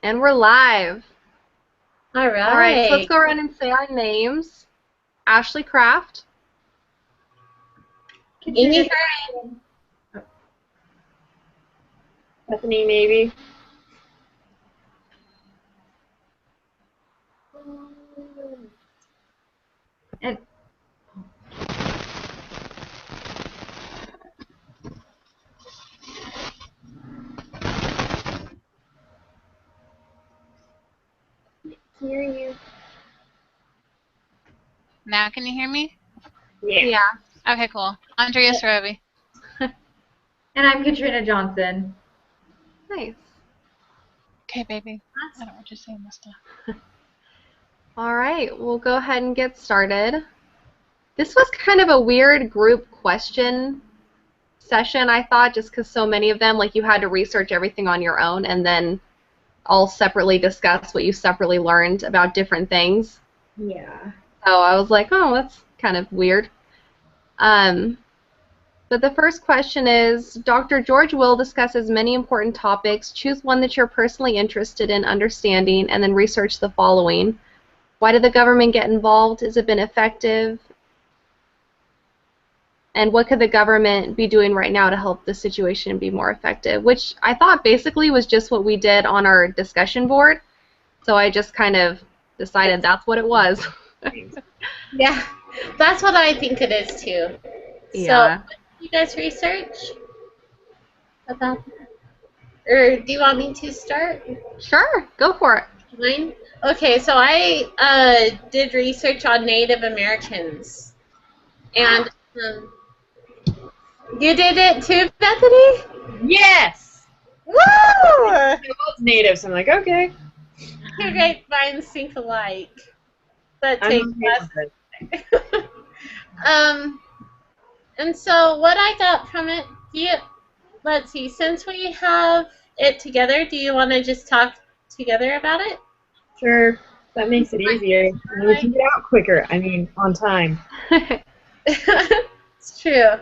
And we're live. All All right, so let's right. go around and say our names. Ashley Kraft. Amy. Bethany, maybe. And Hear you. Now can you hear me? Yeah. Okay, cool. Andreas Roby. And I'm Katrina Johnson. Nice. Okay, baby. I don't want you saying this stuff. All right, we'll go ahead and get started. This was kind of a weird group question session, I thought, just because so many of them, like you had to research everything on your own and then all separately discuss what you separately learned about different things. Yeah. So I was like, oh, that's kind of weird. But the first question is, Dr. George Will discusses many important topics. Choose one that you're personally interested in understanding and then research the following. Why did the government get involved? Has it been effective? And what could the government be doing right now to help the situation be more effective? Which I thought basically was just what we did on our discussion board. So I just kind of decided that's what it was. Yeah, that's what I think it is too. Yeah. So, what did you guys research about that? Or do you want me to start? Sure, go for it. Mine? Okay, so I did research on Native Americans. And you did it too, Bethany? Yes! Woo! I was native, so I'm like, okay. Two great minds think alike. But I'm take okay with it. And so what I got from it, let's see, since we have it together, do you want to just talk together about it? Sure. That makes it easier. And we can get out quicker. I mean, on time. It's true.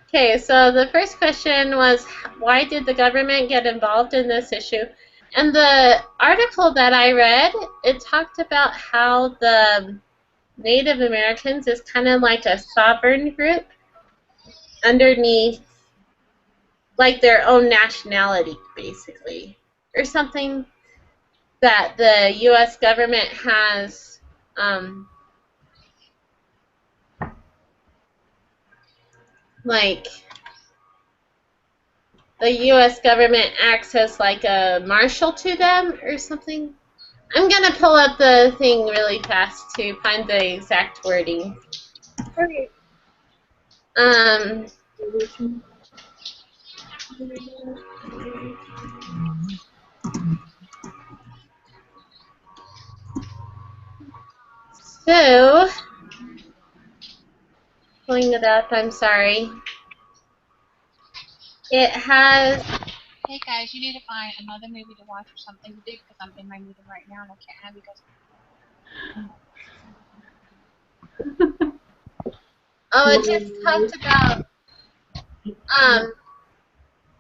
Okay, so the first question was, why did the government get involved in this issue? And the article that I read, it talked about how the Native Americans is kind of like a sovereign group underneath, like their own nationality, basically, or something that the U.S. government has like the U.S. government acts as like a marshal to them or something. I'm gonna pull up the thing really fast to find the exact wording. Okay. Um, so, pulling it up, I'm sorry. It has, Hey guys, you need to find another movie to watch or something to do because I'm in my meeting right now and I can't have you guys. it just talked about,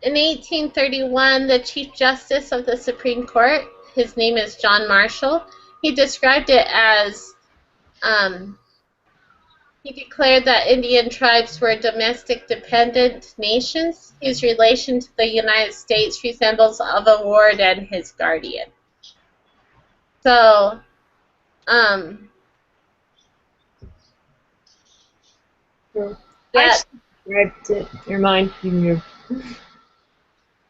in 1831, the Chief Justice of the Supreme Court, his name is John Marshall, he described it as, he declared that Indian tribes were domestic dependent nations whose relation to the United States resembles of a ward and his guardian. So, I yeah. just described it. Never mind. You can move.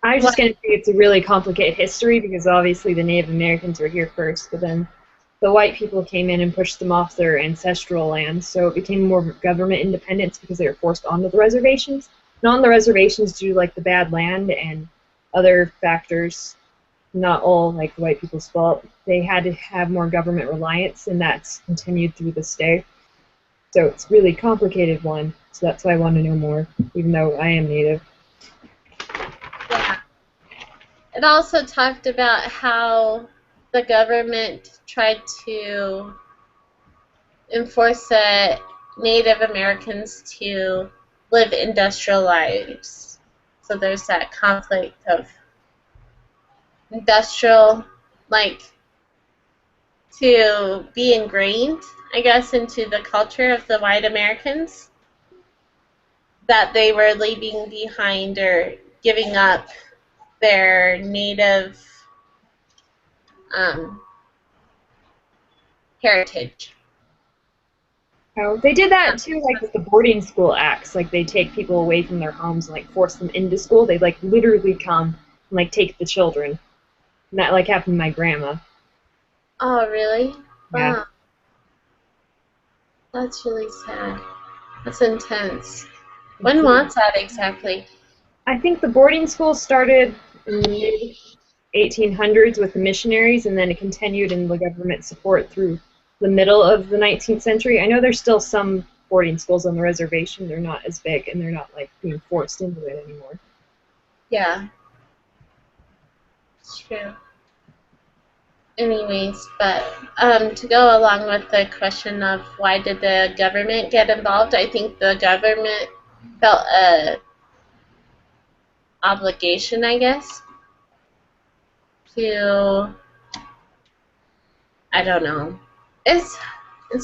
I was just going to say it's a really complicated history because obviously the Native Americans were here first, but then the white people came in and pushed them off their ancestral lands, so it became more government independence because they were forced onto the reservations. And on the reservations due to like the bad land and other factors, not all like the white people's fault, they had to have more government reliance, and that's continued through this day. So it's a really complicated one, so that's why I want to know more, even though I am Native. Yeah. It also talked about how the government tried to enforce that Native Americans to live industrial lives. So there's that conflict of industrial like to be ingrained, I guess, into the culture of the white Americans that they were leaving behind or giving up their native um, heritage. Oh, they did that too, like with the boarding school acts. Like they take people away from their homes and like force them into school. They like literally come and like take the children. And that like happened to my grandma. Oh, really? Yeah. Wow. That's really sad. That's intense. When was that exactly? I think the boarding school started in the mid 1800s with the missionaries, and then it continued in the government support through the middle of the 19th century. I know there's still some boarding schools on the reservation. They're not as big, and they're not like being forced into it anymore. Yeah. It's true. Anyways, but to go along with the question of why did the government get involved, I think the government felt a obligation, I guess, to, I don't know. It's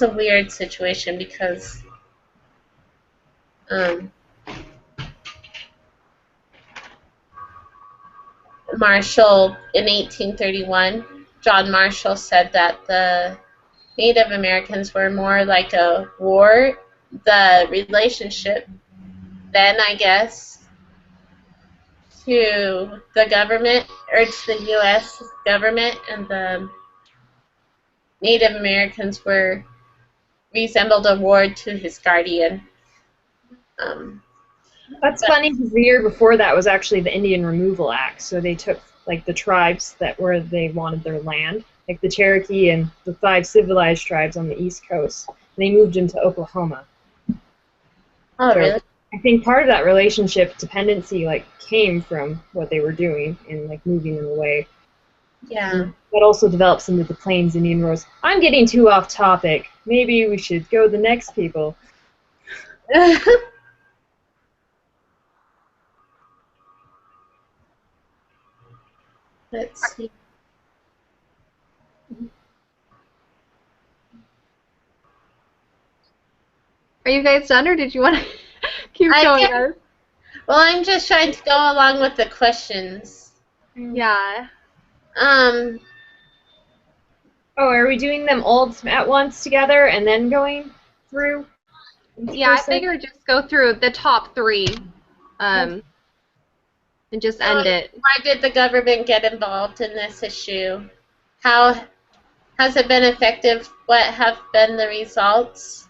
a weird situation because Marshall in 1831, John Marshall said that the Native Americans were more like a war. The relationship then, I guess, to the government or to the U.S. government and the Native Americans resembled a ward to his guardian. That's funny because the year before that was actually the Indian Removal Act. So they took like the tribes that where they wanted their land, like the Cherokee and the 5 civilized tribes on the East Coast, and they moved them to Oklahoma. Oh, So really? I think part of that relationship dependency like came from what they were doing and like moving them away. Yeah. That also develops into the Plains Indian Wars. I'm getting too off topic. Maybe we should go to the next people. Let's see. Are you guys done, or did you want to keep going? Well, I'm just trying to go along with the questions. Yeah. Oh, are we doing them all at once together and then going through? Yeah, I figured just go through the top 3, and just end it. Why did the government get involved in this issue? How has it been effective? What have been the results?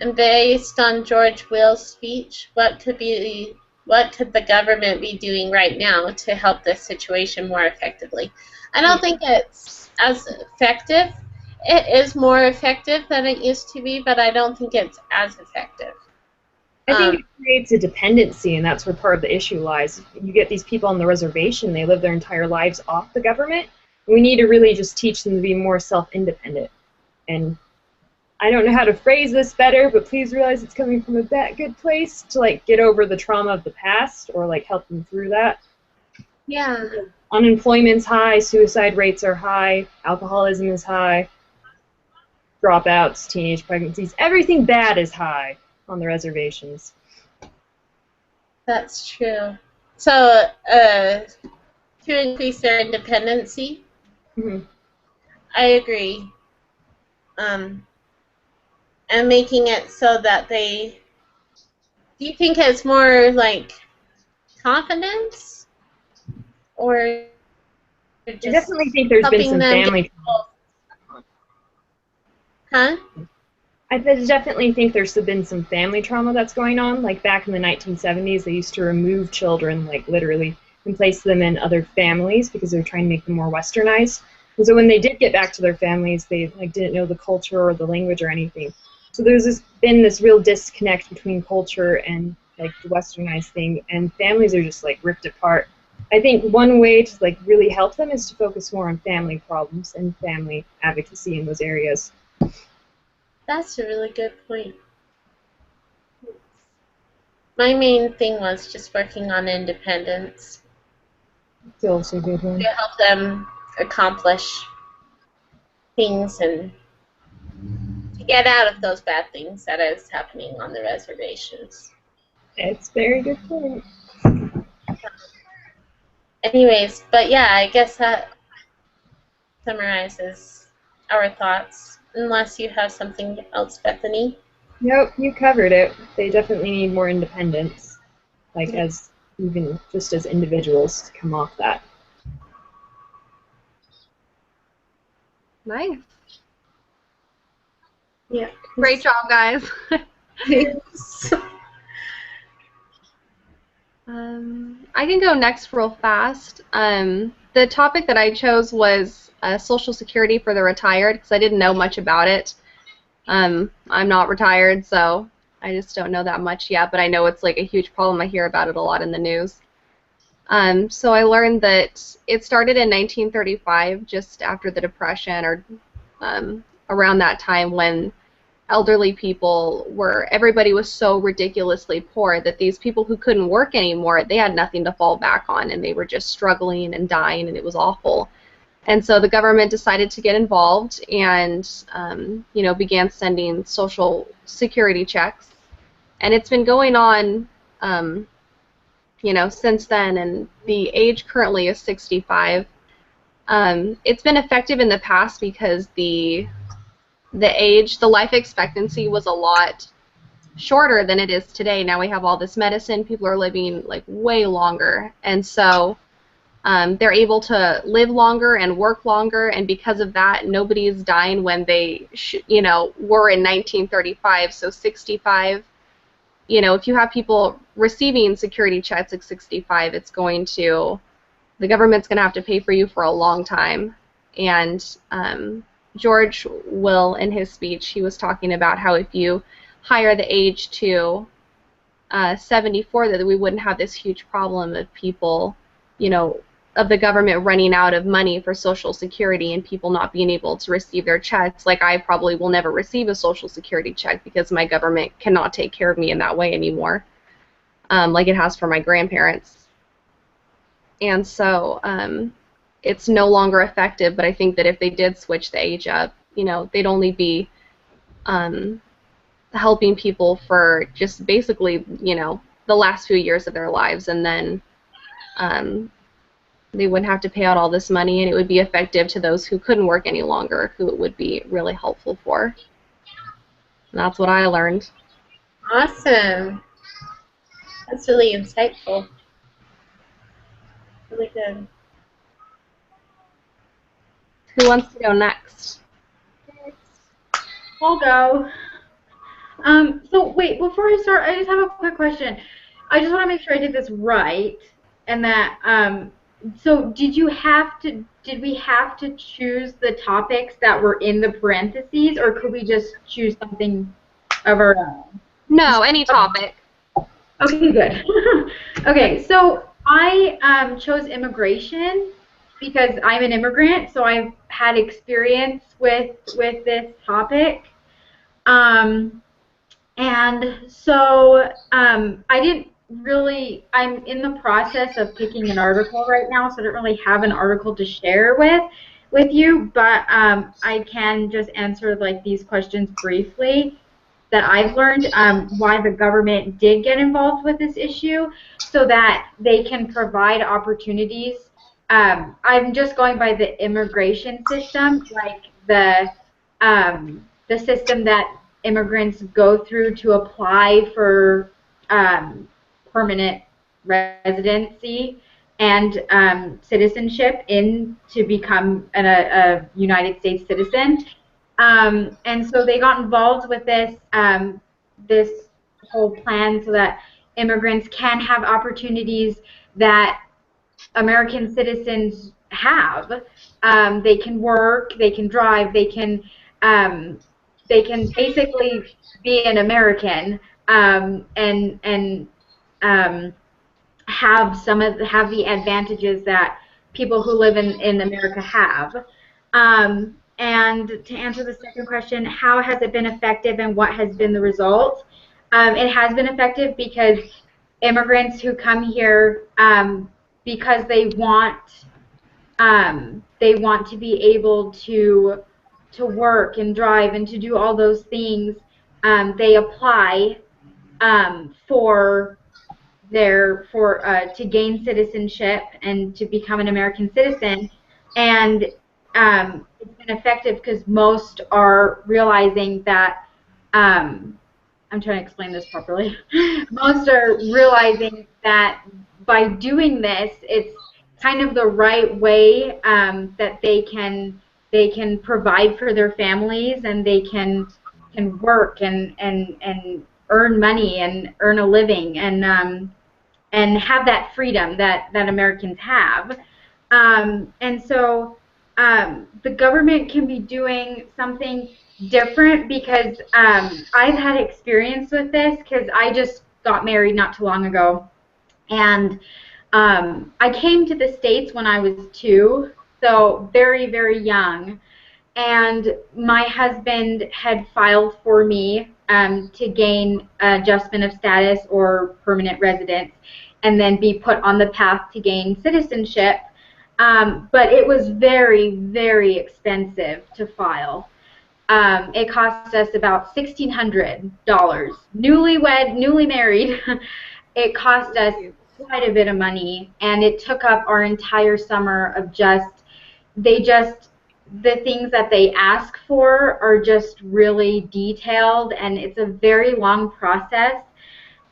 And based on George Will's speech, what could the government be doing right now to help this situation more effectively? I don't think it's as effective. It is more effective than it used to be, but I don't think it's as effective. I think it creates a dependency, and that's where part of the issue lies. You get these people on the reservation, they live their entire lives off the government. We need to really just teach them to be more self-independent. And I don't know how to phrase this better, but please realize it's coming from a good place to like get over the trauma of the past or like help them through that. Yeah. Unemployment's high, suicide rates are high, alcoholism is high, dropouts, teenage pregnancies, everything bad is high on the reservations. That's true. So, to increase their independency, I agree. And making it so that do you think it's more like confidence? Or just I definitely think there's been some family trauma. Huh? I definitely think there's been some family trauma that's going on. Like back in the 1970s, they used to remove children, like literally, and place them in other families because they were trying to make them more westernized. And so when they did get back to their families, they like didn't know the culture or the language or anything. So there's been this real disconnect between culture and like the westernized thing, and families are just like ripped apart. I think one way to like really help them is to focus more on family problems and family advocacy in those areas. That's a really good point. My main thing was just working on independence. It's also a good one. To help them accomplish things and to get out of those bad things that is happening on the reservations. It's a very good point. Anyways, but yeah, I guess that summarizes our thoughts. Unless you have something else, Bethany. Nope, you covered it. They definitely need more independence, like as even just as individuals to come off that. Nice. Yeah. Great job, guys. I can go next real fast. The topic that I chose was Social Security for the retired because I didn't know much about it. I'm not retired, so I just don't know that much yet, but I know it's like a huge problem. I hear about it a lot in the news. So I learned that it started in 1935, just after the Depression, or around that time when elderly people everybody was so ridiculously poor that these people who couldn't work anymore, they had nothing to fall back on, and they were just struggling and dying, and it was awful. And so the government decided to get involved and, began sending Social Security checks. And it's been going on, since then, and the age currently is 65. It's been effective in the past because the life expectancy was a lot shorter than it is today. Now we have all this medicine. People are living like way longer, and so they're able to live longer and work longer. And because of that, nobody is dying when they, were in 1935. So 65. If you have people receiving security checks at 65, the government's going to have to pay for you for a long time. And George Will, in his speech, he was talking about how if you higher the age to 74, that we wouldn't have this huge problem of people, of the government running out of money for Social Security and people not being able to receive their checks. Like, I probably will never receive a Social Security check because my government cannot take care of me in that way anymore, like it has for my grandparents. And so it's no longer effective, but I think that if they did switch the age up, they'd only be helping people for just basically, the last few years of their lives, and then they wouldn't have to pay out all this money, and it would be effective to those who couldn't work any longer, who it would be really helpful for. And that's what I learned. Awesome. That's really insightful. Really good. Who wants to go next? I'll go. So wait, before I start, I just have a quick question. I just want to make sure I did this right, and that so did we have to choose the topics that were in the parentheses, or could we just choose something of our own? No, any topic. Okay, good. Okay, so I chose immigration because I'm an immigrant, so I've had experience with this topic. And so I didn't really, I'm in the process of picking an article right now, so I don't really have an article to share with you, but I can just answer like these questions briefly that I've learned, why the government did get involved with this issue so that they can provide opportunities. I'm just going by the immigration system, like the system that immigrants go through to apply for permanent residency and citizenship to become a United States citizen. And so they got involved with this whole plan so that immigrants can have opportunities that American citizens have. They can work, they can drive, they can basically be an American and have the advantages that people who live in America have. And to answer the second question, how has it been effective and what has been the result? It has been effective because immigrants who come here because they want to be able to work and drive and to do all those things, they apply for to gain citizenship and to become an American citizen. And it's been effective because most are realizing that I'm trying to explain this properly. Most are realizing that by doing this, it's kind of the right way that they can provide for their families, and they can work and earn money and earn a living, and have that freedom that Americans have. And so the government can be doing something different because I've had experience with this because I just got married not too long ago. And I came to the States when I was 2, so very, very young. And my husband had filed for me to gain adjustment of status or permanent residence and then be put on the path to gain citizenship. But it was very, very expensive to file. It cost us about $1,600. Newlywed, newly married, it cost us quite a bit of money, and it took up our entire summer of the things that they ask for are just really detailed, and it's a very long process.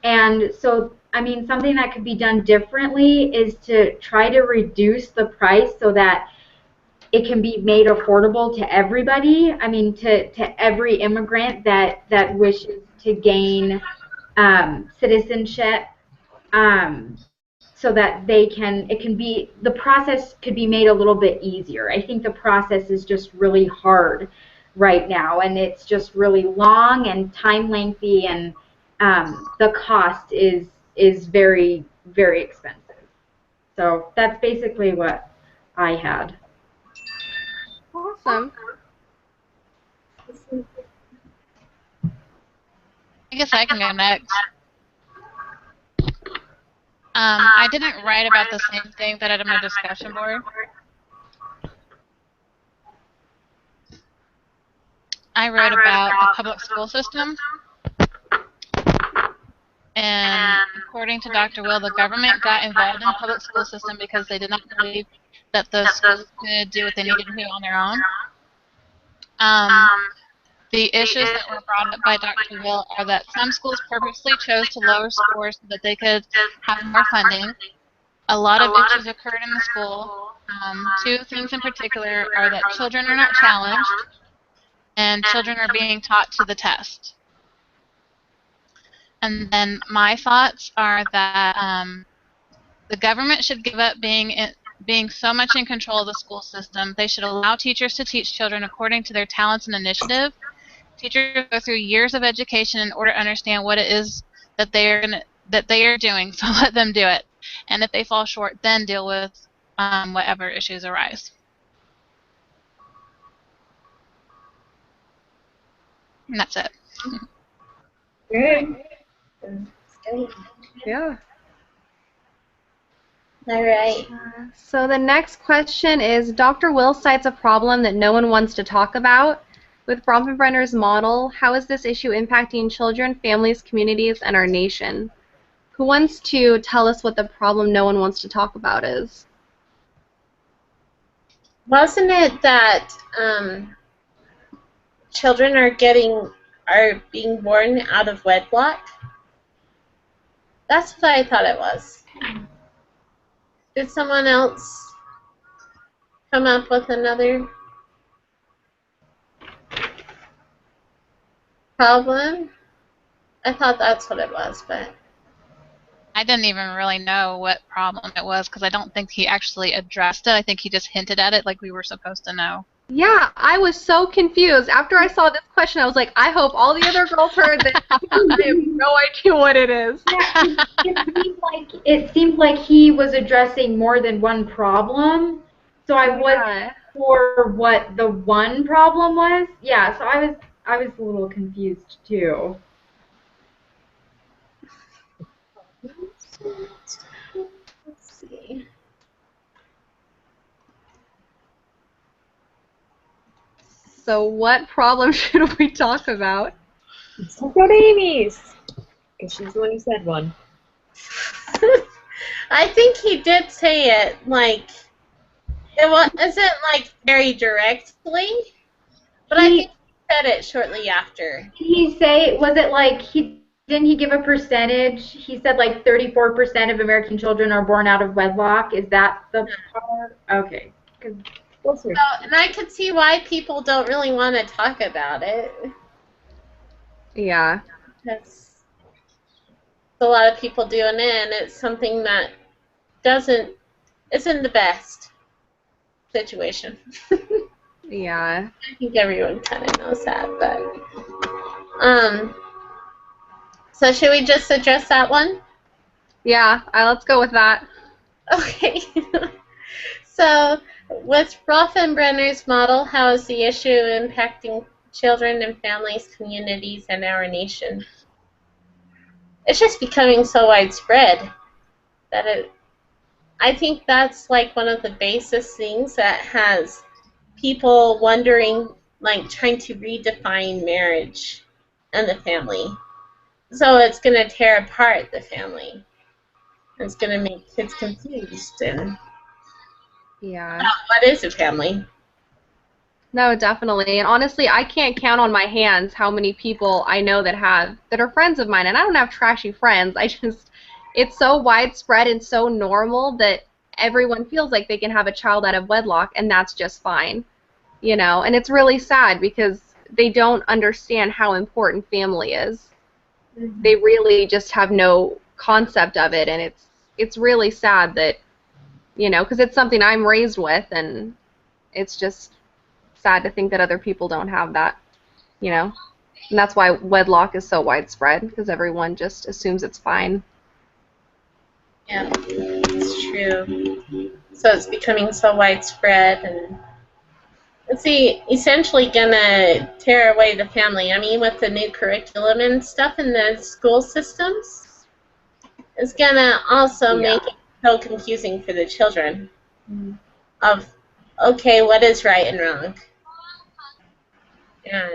And so, I mean, something that could be done differently is to try to reduce the price so that it can be made affordable to everybody. I mean, to every immigrant that wishes to gain citizenship, so that the process could be made a little bit easier. I think the process is just really hard right now, and it's just really long and time lengthy, and the cost is very, very expensive. So that's basically what I had. Awesome. I guess I can go next. I didn't write about the same thing that on my discussion board. I wrote about the public school system. And according to Dr. Will, the government got involved in the public school system because they did not believe that the schools could do what they needed to do on their own. The issues that were brought up by Dr. Will are that some schools purposely chose to lower scores so that they could have more funding. A lot of issues occurred in the school. 2 things in particular are that children are not challenged and children are being taught to the test. And then my thoughts are that the government should give up being so much in control of the school system. They should allow teachers to teach children according to their talents and initiative. Teachers go through years of education in order to understand what it is that they are doing, so let them do it. And if they fall short, then deal with whatever issues arise. And that's it. Good. Yeah. All right. So the next question is, Dr. Will cites a problem that no one wants to talk about. With Bronfenbrenner's model, how is this issue impacting children, families, communities, and our nation? Who wants to tell us what the problem no one wants to talk about is? Wasn't it that children are being born out of wedlock? That's what I thought it was. Did someone else come up with another problem? I thought that's what it was, but I didn't even really know what problem it was because I don't think he actually addressed it. I think he just hinted at it like we were supposed to know. Yeah, I was so confused. After I saw this question, I was like, I hope all the other girls heard this. I have no idea what it is. Yeah, it seemed like he was addressing more than one problem. So I wasn't sure what the one problem was. Yeah, so I was a little confused too. let's see. So what problem should we talk about? Let's talk about Amy's. Because she's the one who said one. I think he did say it, like, it wasn't, like, very directly, but I think he said it shortly after. Did he say, was it like, didn't he give a percentage? He said like 34% of American children are born out of wedlock. Is that the part? Okay. So, and I could see why people don't really want to talk about it. Yeah. Because a lot of people doing it, and it's something that isn't the best situation. Yeah. I think everyone kind of knows that, but so should we just address that one? Yeah, let's go with that. Okay. So with Rothenbrenner's model, how is the issue impacting children and families, communities, and our nation? It's just becoming so widespread that I think that's like one of the basis things that has people wondering, like trying to redefine marriage and the family. So it's going to tear apart the family. It's going to make kids confused and Yeah. what is a family? No, definitely. And honestly, I can't count on my hands how many people I know that are friends of mine. And I don't have trashy friends. It's so widespread and so normal that everyone feels like they can have a child out of wedlock, and that's just fine. You know, and it's really sad because they don't understand how important family is. Mm-hmm. They really just have no concept of it, and it's really sad that, you know, because it's something I'm raised with, and it's just sad to think that other people don't have that, you know. And that's why wedlock is so widespread, because everyone just assumes it's fine. Yeah, it's true. So it's becoming so widespread, and it's essentially gonna tear away the family. I mean, with the new curriculum and stuff in the school systems, it's gonna also make it so confusing for the children. Of, okay, what is right and wrong?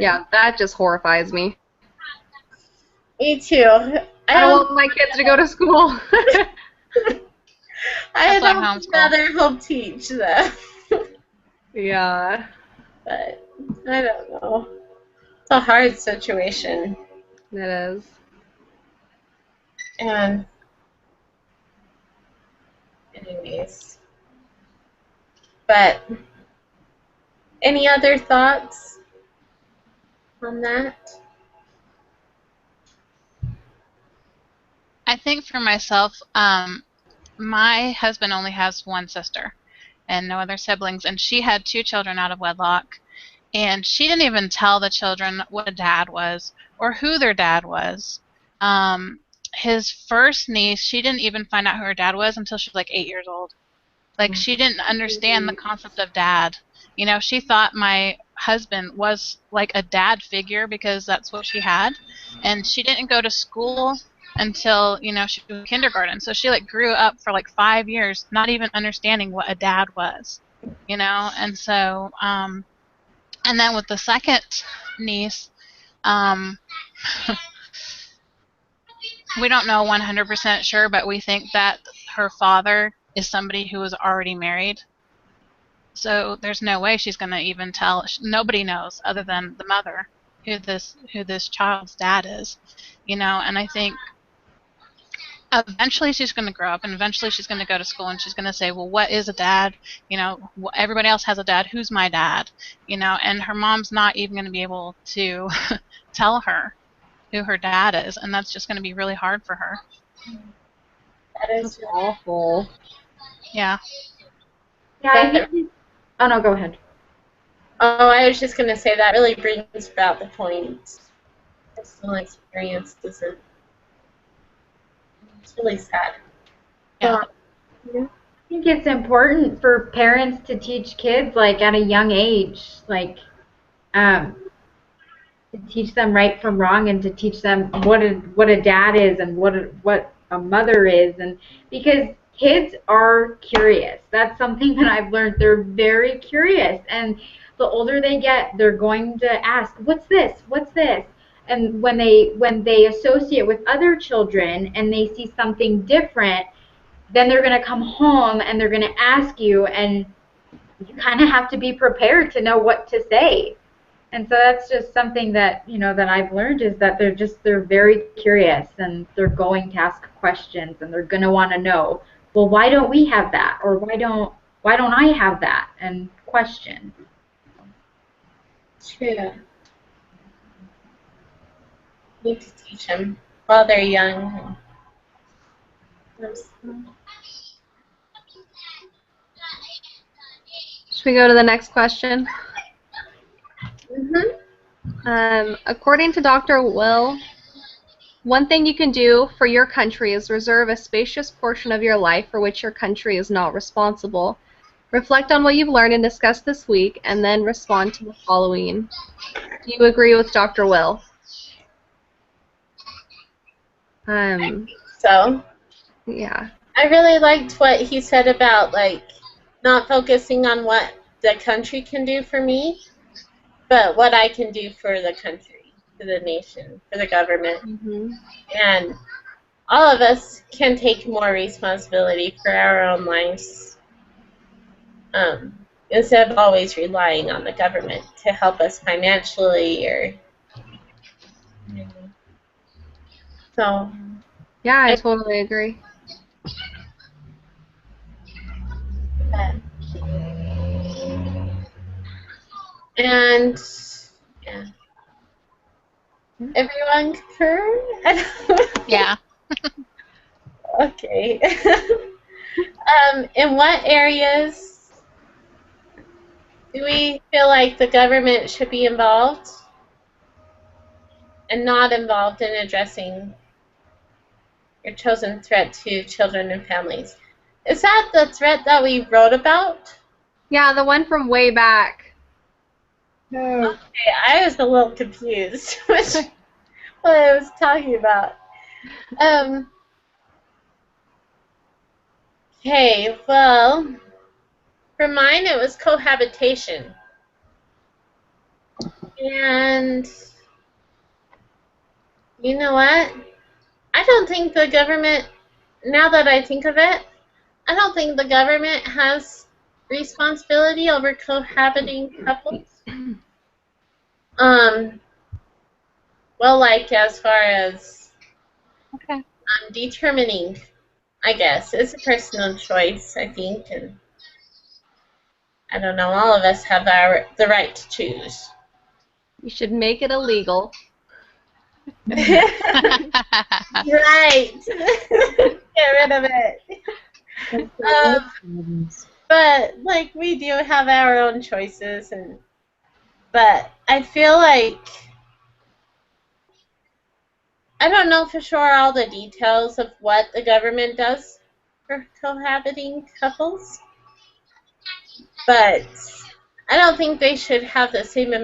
Yeah, that just horrifies me. Me too. I don't want my kids to go to school. I don't rather help teach them. Yeah. But I don't know. It's a hard situation. It is. And anyways. But any other thoughts on that? I think for myself, my husband only has one sister and no other siblings, and she had 2 children out of wedlock, and she didn't even tell the children what a dad was or who their dad was. His first niece, she didn't even find out who her dad was until she was like 8 years old. Like, she didn't understand the concept of dad. You know, she thought my husband was like a dad figure because that's what she had, and she didn't go to school until, you know, she was in kindergarten. So she like grew up for like 5 years not even understanding what a dad was, you know. And so and then with the second niece, we don't know 100% sure, but we think that her father is somebody who was already married. So there's no way she's going to even tell. Nobody knows other than the mother who this child's dad is, you know. And I think eventually she's going to grow up, and eventually she's going to go to school, and she's going to say, well, what is a dad? You know, everybody else has a dad. Who's my dad? You know, and her mom's not even going to be able to tell her who her dad is, and that's just going to be really hard for her. That is awful. Yeah. Yeah, I think. Oh no, go ahead. Oh, I was just going to say that really brings about the point. Personal experience isn't. It's really sad. Yeah. I think it's important for parents to teach kids, like, at a young age, like, to teach them right from wrong, and to teach them what a dad is and what a mother is, and because kids are curious. That's something that I've learned. They're very curious, and the older they get, they're going to ask, "What's this? What's this?" And when they associate with other children and they see something different, then they're going to come home and they're going to ask you, and you kind of have to be prepared to know what to say. And so that's just something that, that I've learned, is that they're very curious, and they're going to ask questions, and they're going to want to know, well, why don't we have that? Or why don't I have that? And question. True. Need to teach them while they're young. Should we go to the next question? Mm-hmm. According to Dr. Will, one thing you can do for your country is reserve a spacious portion of your life for which your country is not responsible. Reflect on what you've learned and discussed this week, and then respond to the following. Do you agree with Dr. Will? So, yeah. I really liked what he said about, like, not focusing on what the country can do for me, but what I can do for the country, for the nation, for the government. Mm-hmm. And all of us can take more responsibility for our own lives, instead of always relying on the government to help us financially or. So. Yeah, I totally agree. And yeah. Everyone concur? Yeah. Okay. In what areas do we feel like the government should be involved and not involved in addressing your chosen threat to children and families? Is that the threat that we wrote about? Yeah, the one from way back. Okay, I was a little confused with what I was talking about. Okay, well, for mine it was cohabitation. And you know what? I don't think the government, now that I think of it, I don't think the government has responsibility over cohabiting couples. Well, like as far as Okay. determining, I guess it's a personal choice, I think, and I don't know. All of us have the right to choose. You should make it illegal. Right. Get rid of it. But like we do have our own choices, but I feel like I don't know for sure all the details of what the government does for cohabiting couples, but I don't think they should have the same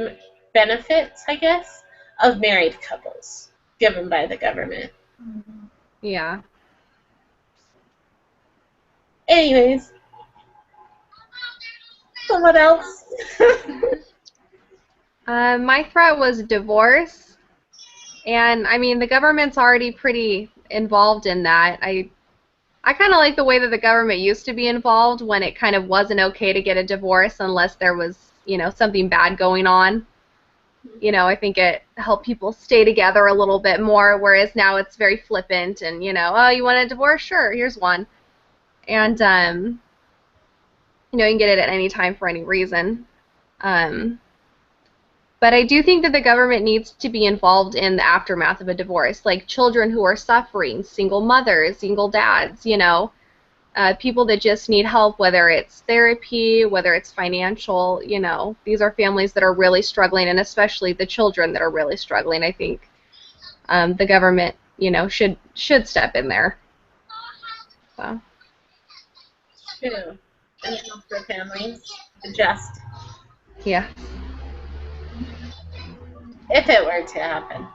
benefits, I guess, of married couples given by the government. Yeah. Anyways, someone else. My threat was divorce, and I mean the government's already pretty involved in that. I kind of like the way that the government used to be involved when it kind of wasn't okay to get a divorce unless there was, something bad going on. I think it helped people stay together a little bit more, whereas now it's very flippant and, oh, you want a divorce? Sure, here's one. And, you can get it at any time for any reason. But I do think that the government needs to be involved in the aftermath of a divorce, like children who are suffering, single mothers, single dads, people that just need help, whether it's therapy, whether it's financial, these are families that are really struggling, and especially the children that are really struggling. I think the government, should step in there. So. True. And help the families adjust. Yeah. If it were to happen.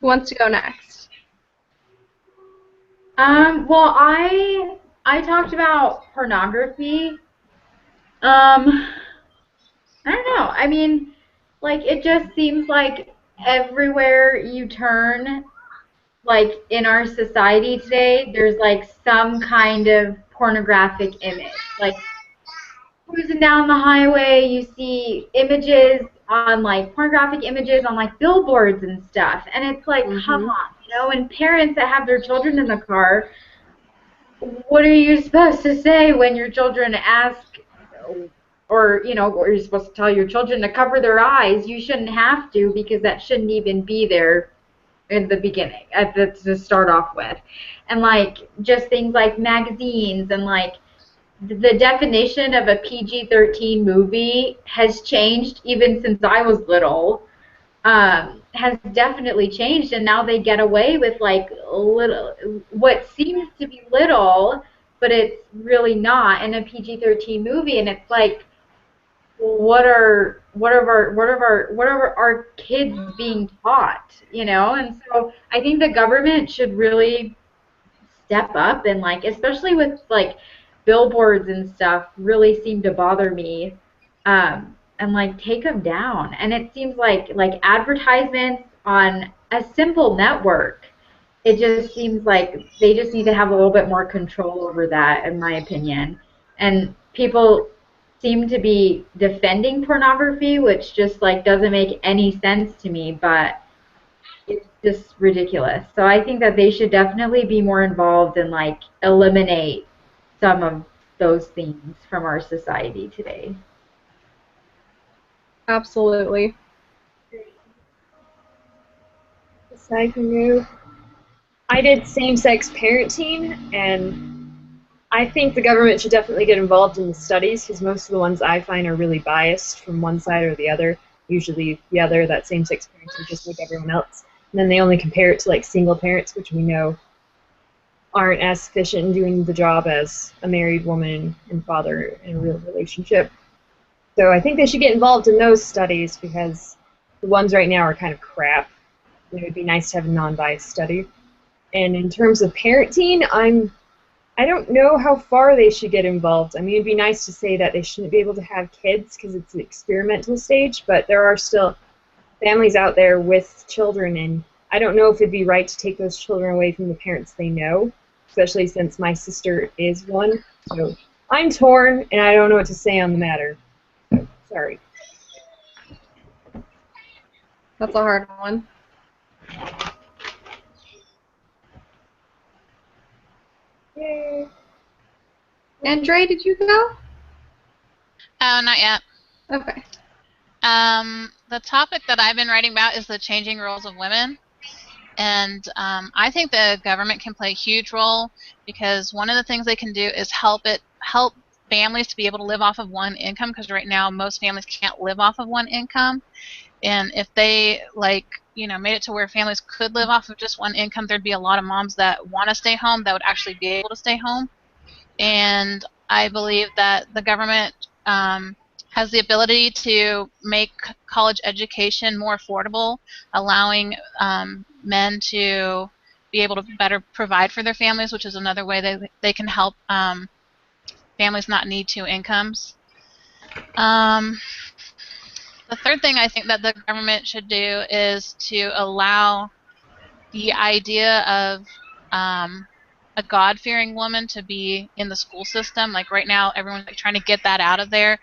Who wants to go next? Well, I I talked about pornography. I don't know. I mean, like it just seems like everywhere you turn, like in our society today, there's like some kind of pornographic image. Like cruising down the highway, you see images on like pornographic images on like billboards and stuff. And it's like, come on, you know, and parents that have their children in the car, what are you supposed to say when your children ask, or you know, or you're supposed to tell your children to cover their eyes? You shouldn't have to, because that shouldn't even be there in the beginning, to start off with. And like just things like magazines, and like the definition of a PG-13 movie has changed even since I was little. Has definitely changed, and now they get away with like little, what seems to be little, but it's really not in a PG-13 movie. And it's like, what are our kids being taught, you know? And so I think the government should really step up, and like especially with like billboards and stuff really seem to bother me, and like take them down. And it seems like advertisements on a simple network, it just seems like they just need to have a little bit more control over that, in my opinion. And people seem to be defending pornography, which just like doesn't make any sense to me, but it's just ridiculous. So I think that they should definitely be more involved and like eliminate some of those things from our society today. Absolutely. Aside from you, I did same-sex parenting, and I think the government should definitely get involved in the studies, because most of the ones I find are really biased from one side or the other. Usually the other, that same-sex parenting, just like everyone else. And then they only compare it to like single parents, which we know aren't as sufficient in doing the job as a married woman and father in a real relationship. So I think they should get involved in those studies, because the ones right now are kind of crap. It would be nice to have a non-biased study. And in terms of parenting, I don't know how far they should get involved. I mean, it'd be nice to say that they shouldn't be able to have kids because it's an experimental stage, but there are still families out there with children, and I don't know if it'd be right to take those children away from the parents they know, especially since my sister is one. So I'm torn, and I don't know what to say on the matter. So, sorry. That's a hard one. Yay. Andre, did you go? Oh, not yet. Okay. The topic that I've been writing about is the changing roles of women. And I think the government can play a huge role, because one of the things they can do is help families to be able to live off of one income, because right now most families can't live off of one income. And if they made it to where families could live off of just one income, there'd be a lot of moms that want to stay home that would actually be able to stay home. And I believe that the government has the ability to make college education more affordable, allowing men to be able to better provide for their families, which is another way they can help families not need two incomes. The third thing I think that the government should do is to allow the idea of a God-fearing woman to be in the school system. Like right now, everyone's trying to get that out of there.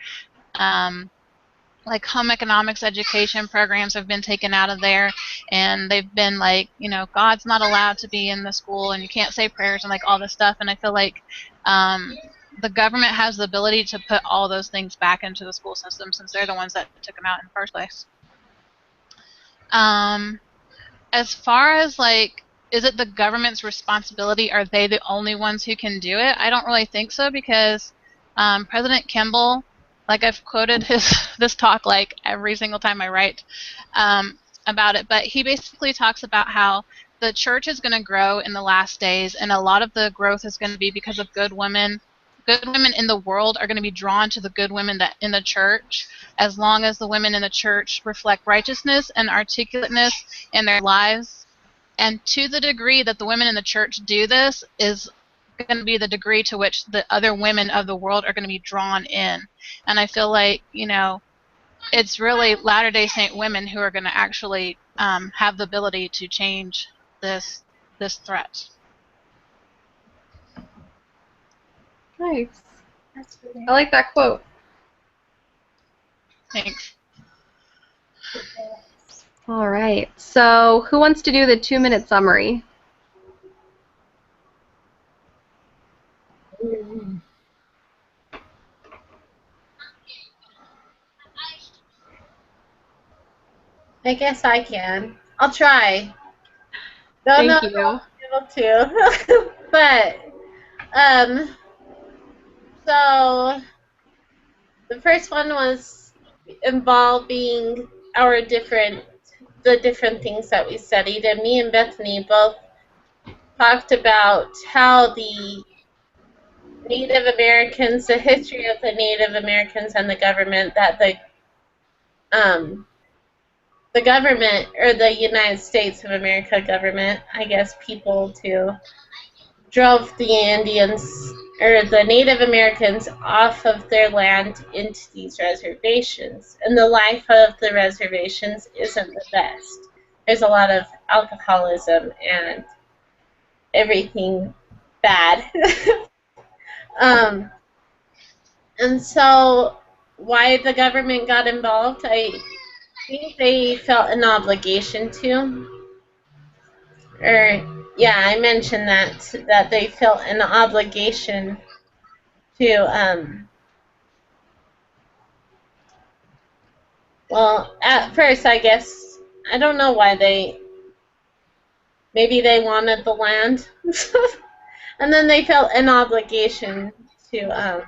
Like home economics education programs have been taken out of there, and they've been like, God's not allowed to be in the school, and you can't say prayers and like all this stuff. And I feel like the government has the ability to put all those things back into the school system, since they're the ones that took them out in the first place. As far as is it the government's responsibility? Are they the only ones who can do it? I don't really think so, because President Kimball, I've quoted this talk every single time I write about it, but he basically talks about how the church is going to grow in the last days, and a lot of the growth is going to be because of good women. Good women in the world are going to be drawn to the good women that in the church, as long as the women in the church reflect righteousness and articulateness in their lives. And to the degree that the women in the church do this is going to be the degree to which the other women of the world are going to be drawn in. And I feel like, it's really Latter-day Saint women who are going to actually have the ability to change this threat. Nice. I like that quote. Thanks. All right. So who wants to do the 2-minute summary? I guess I can. I'll try. Don't know Thank if you. I'll be able to. But, so the first one was involving the different things that we studied, and me and Bethany both talked about how the Native Americans, the history of the Native Americans and the government, that the government, or the United States of America government, I guess, people too, drove the Indians, or the Native Americans, off of their land into these reservations. And the life of the reservations isn't the best. There's a lot of alcoholism and everything bad. And so why the government got involved, I think they felt an obligation to. I mentioned that they felt an obligation to, well, at first, I guess, I don't know why maybe they wanted the land, and then they felt an obligation to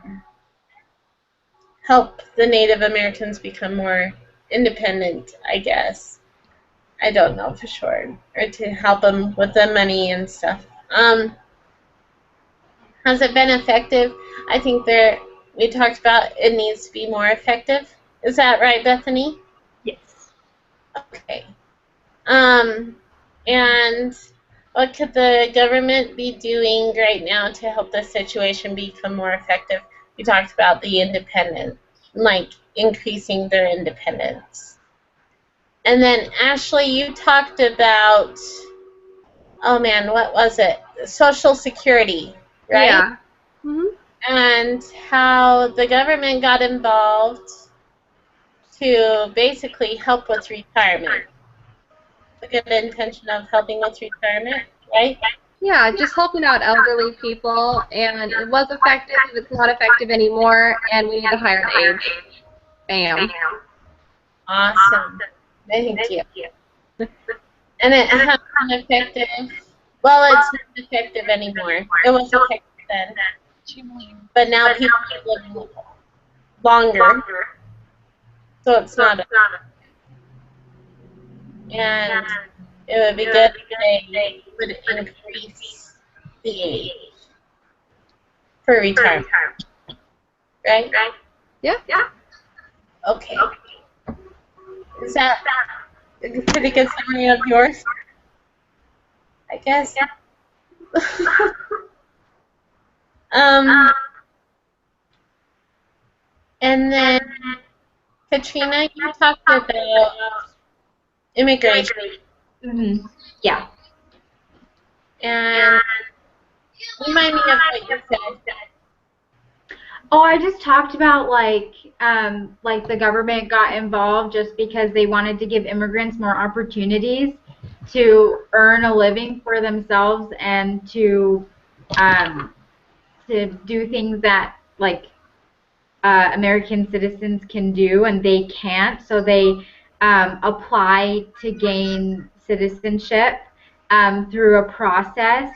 help the Native Americans become more independent, I guess. I don't know for sure, or to help them with the money and stuff. Has it been effective? I think we talked about it needs to be more effective. Is that right, Bethany? Yes. Okay. And what could the government be doing right now to help the situation become more effective? We talked about the independence, like increasing their independence. And then, Ashley, you talked about, oh man, what was it? Social Security, right? Yeah. Mm-hmm. And how the government got involved to basically help with retirement. A good intention of helping with retirement, right? Yeah, just helping out elderly people, and it was effective. It's not effective anymore, and we need to higher the age. Bam. Awesome. Thank you. And it has been effective. Well, it's not effective anymore. It was effective then. But now people are living longer. So it's not effective. And it would be good if they would increase the age for retirement. Right? Yeah. Okay. Is that a pretty good summary of yours? I guess. And then, Katrina, you talked about immigration. Mm-hmm. Yeah. And remind me of what you said. Oh, I just talked about like the government got involved just because they wanted to give immigrants more opportunities to earn a living for themselves and to do things that like American citizens can do and they can't. So they apply to gain citizenship through a process,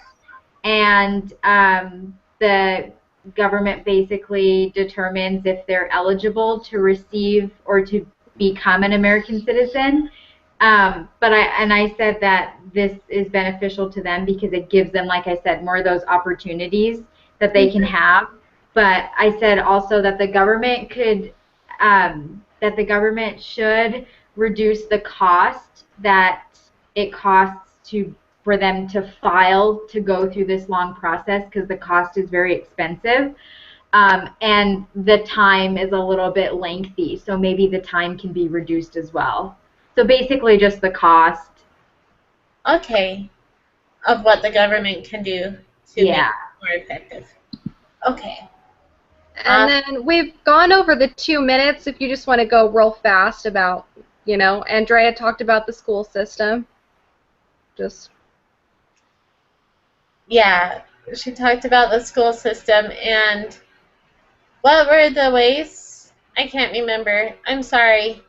and the government basically determines if they're eligible to receive or to become an American citizen. But I said that this is beneficial to them because it gives them, like I said, more of those opportunities that they can have. But I said also that the government should reduce the cost that it costs to for them to file to go through this long process because the cost is very expensive. And the time is a little bit lengthy, so maybe the time can be reduced as well. So basically just the cost. Okay. Of what the government can do to make Yeah. it more effective. Okay. And then we've gone over the 2 minutes if you just want to go real fast about, you know, Andrea talked about the school system. Just. Yeah, she talked about the school system and what were the ways? I can't remember. I'm sorry.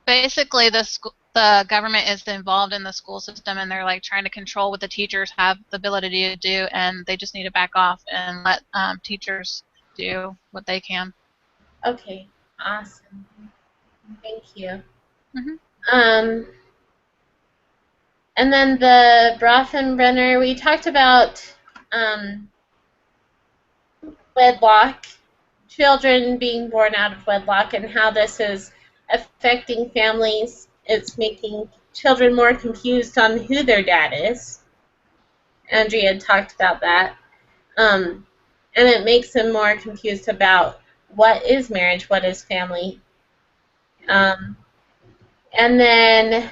Basically, the government is involved in the school system, and they're like trying to control what the teachers have the ability to do, and they just need to back off and let teachers do what they can. Okay, awesome. Thank you. Mm-hmm. And then the Brothenbrenner, we talked about wedlock, children being born out of wedlock, and how this is affecting families. It's making children more confused on who their dad is. Andrea had talked about that. And it makes them more confused about what is marriage, what is family. And then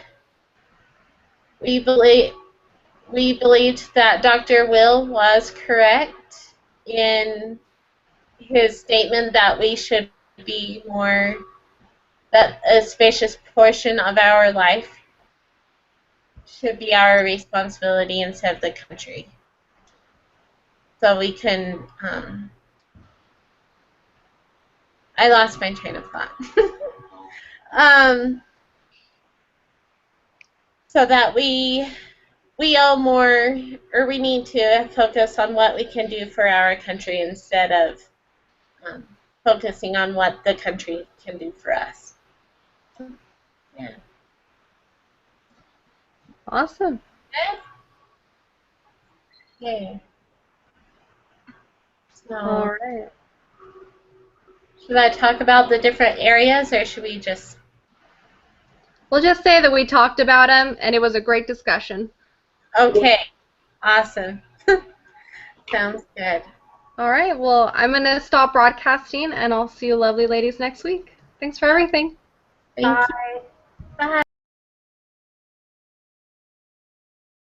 we believed that Dr. Will was correct in his statement that we should be more, that a spacious portion of our life should be our responsibility instead of the country. So we can, I lost my train of thought. So that we owe more, or we need to focus on what we can do for our country instead of focusing on what the country can do for us. Yeah. Awesome. Okay. So, All right. should I talk about the different areas, or should we just? We'll just say that we talked about them, and it was a great discussion. Okay. Awesome. Sounds good. All right. Well, I'm going to stop broadcasting, and I'll see you lovely ladies next week. Thanks for everything. Thank you. Bye. Bye.